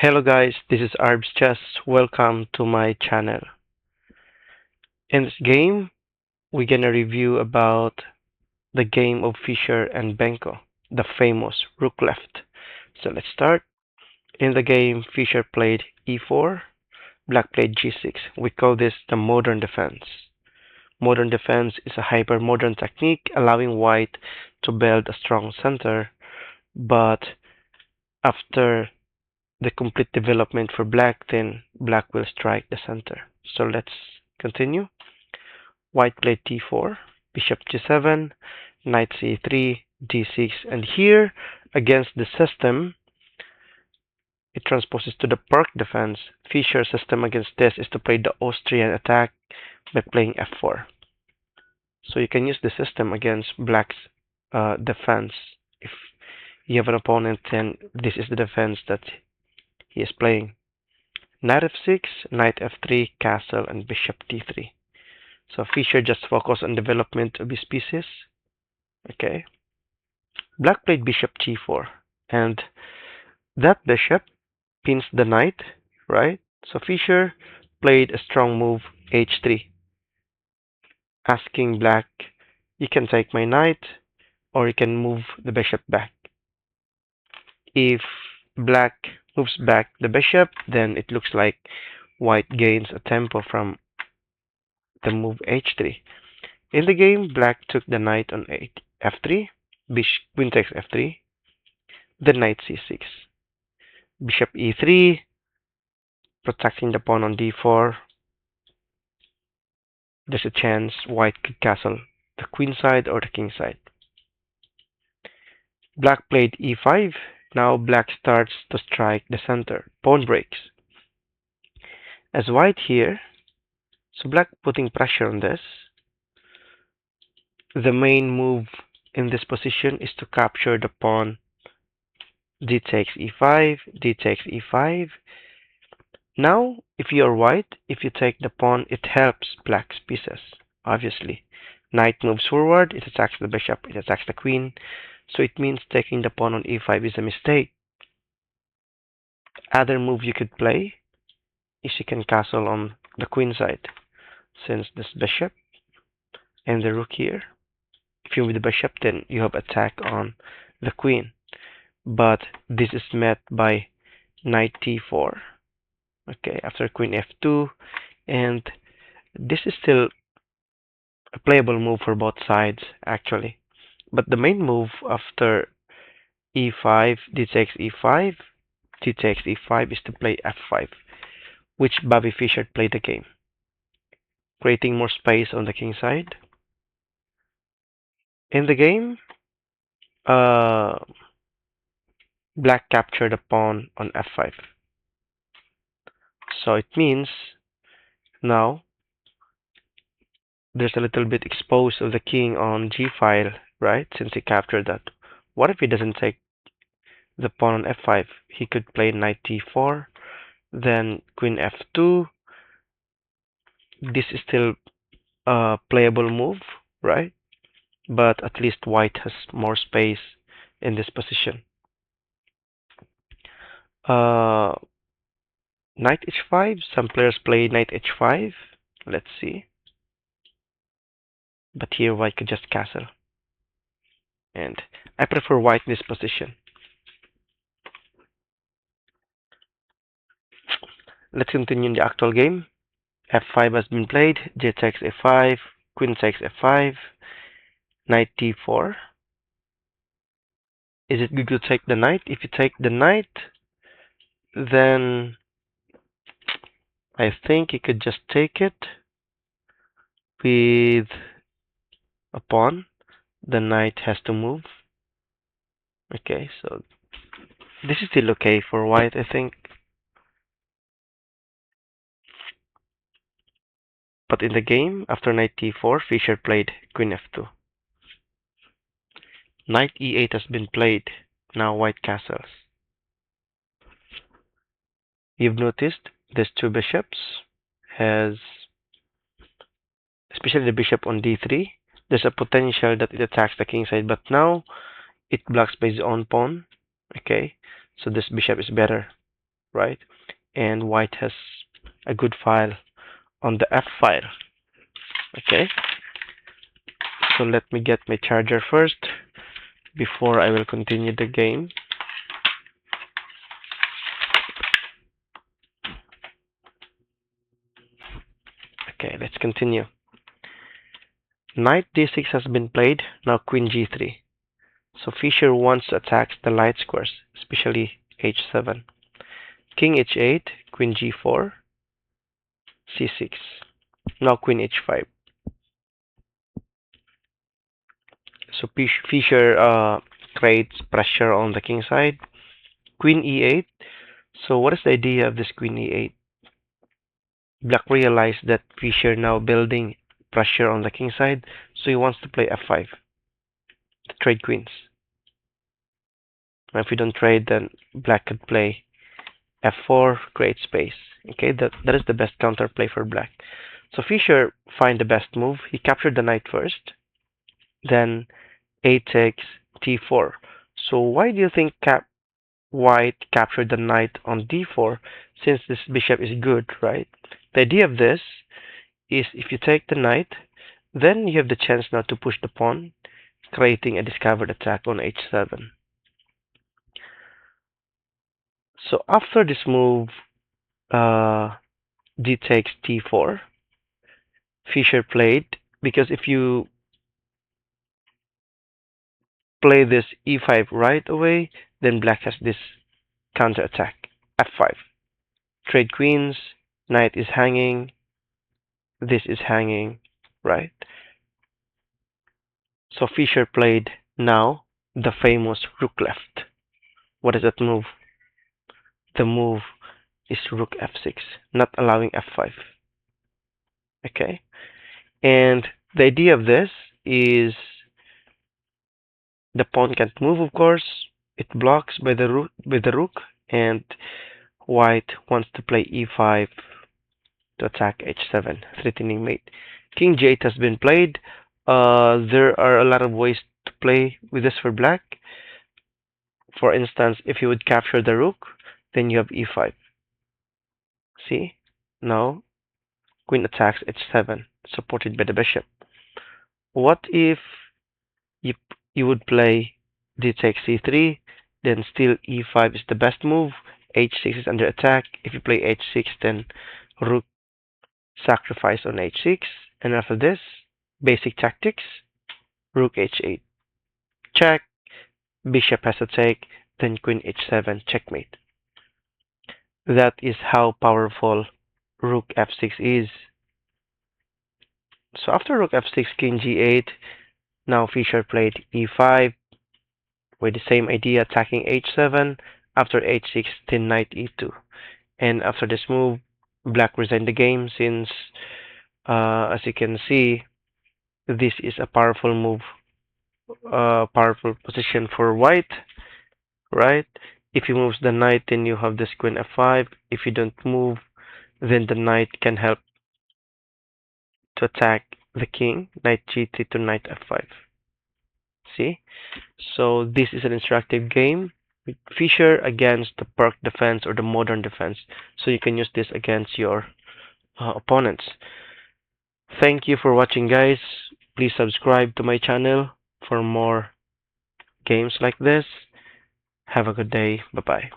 Hello guys, this is Arbs Chess. Welcome to my channel. In this game, we're gonna review about the game of Fischer and Benko, the famous Rook left. So let's start. In the game, Fischer played e4, Black played g6. We call this the modern defense. Modern defense is a hyper-modern technique allowing White to build a strong center, but after the complete development for Black, then Black will strike the center. So let's continue. White played d4, bishop g7, knight c3, d6, and here against the system, it transposes to the Park defense. Fischer's system against this is to play the Austrian attack by playing f4. So you can use the system against Black's defense. If you have an opponent, then this is the defense that he is playing. Knight f6, knight f3, castle, and bishop d3. So Fischer just focused on development of his pieces. Okay. Black played bishop g4, and that bishop pins the knight, right? So Fischer played a strong move h3, asking Black, you can take my knight, or you can move the bishop back. If Black moves back the bishop, then it looks like White gains a tempo from the move h3. In the game, Black took the knight on f3, queen takes f3, then knight c6, bishop e3, protecting the pawn on d4. There's a chance White could castle the queen side or the king side. Black played e5. Now Black starts to strike the center. Pawn breaks. As White here, so Black putting pressure on this. The main move in this position is to capture the pawn. D takes e5, D takes e5. Now, if you are White, if you take the pawn, it helps Black's pieces, obviously. Knight moves forward, it attacks the bishop, it attacks the queen, so it means taking the pawn on e5 is a mistake. Other move you could play is you can castle on the queen side, since this bishop and the rook here. If you move the bishop, then you have attack on the queen. But this is met by knight t4. Okay, after queen f2, and this is still a playable move for both sides actually. But the main move after e5, d takes e5, d takes e5 is to play f5, which Bobby Fischer played the game, creating more space on the king side. In the game, uh, Black captured a pawn on f5. So it means now there's a little bit exposed of the king on g file, right? Since he captured that. What if he doesn't take the pawn on f5? He could play knight d4, then queen f2. This is still a playable move, right? But at least White has more space in this position. Uh, Knight h5. Some players play knight h5. Let's see. But here White could just castle. And I prefer White in this position. Let's continue in the actual game. f5 has been played. J takes f5. Queen takes f5. Knight d4. Is it good to take the knight? If you take the knight, then I think you could just take it with a pawn. The knight has to move. Okay, so this is still okay for White, I think. But in the game, after knight t4, Fischer played queen f2. Knight e8 has been played. Now White castles. You've noticed these two bishops has, especially the bishop on d3, there's a potential that it attacks the king side, but now it blocks by its own pawn. Okay, so this bishop is better. right? And white has a good file on the F file. Okay, so let me get my charger first before I will continue the game. Okay, let's continue. Knight d6 has been played, now queen g3. So Fischer wants to attack the light squares, especially h7. King h8, queen g4, c6. Now queen h5. So Fischer creates pressure on the king side. Queen e8. So what is the idea of this queen e8? Black realized that Fischer now building pressure on the king side, so he wants to play f5 to trade queens. Now if you don't trade, then black could play f4, create space. Okay, that is the best counterplay for black. So Fischer find the best move. He captured the knight first, then a takes t4. So why do you think white captured the knight on d4 since this bishop is good, right? The idea of this is if you take the knight, then you have the chance now to push the pawn, creating a discovered attack on h7. So after this move, d takes t4, Fischer played, because if you play this e5 right away, then black has this counter attack, f5. Trade queens, knight is hanging, this is hanging, right? So Fischer played now the famous rook left. What is that move? The move is rook f6, not allowing f5. Okay? And the idea of this is the pawn can't move, of course. It blocks by the rook, and white wants to play e5 to attack h7, threatening mate. King g8 has been played. There are a lot of ways to play with this for black. For instance, if you would capture the rook, then you have e5. See? Now, queen attacks h7, supported by the bishop. What if you, you would play d takes c3, then still e5 is the best move, h6 is under attack. If you play h6, then rook sacrifice on h6, and after this, basic tactics, rook h8, check, bishop has to take, then queen h7, checkmate. That is how powerful rook f6 is. So after rook f6, king g8, now Fischer played e5 with the same idea, attacking h7. After h6, then knight e2. And after this move, black resigned the game since, as you can see, this is a powerful move, powerful position for white, right? If he moves the knight, then you have this queen f5. If you don't move, then the knight can help to attack the king, knight g3 to knight f5. See? So this is an instructive game with Fischer against the Park defense or the modern defense. So you can use this against your opponents. Thank you for watching, guys. Please subscribe to my channel for more games like this. Have a good day. Bye bye.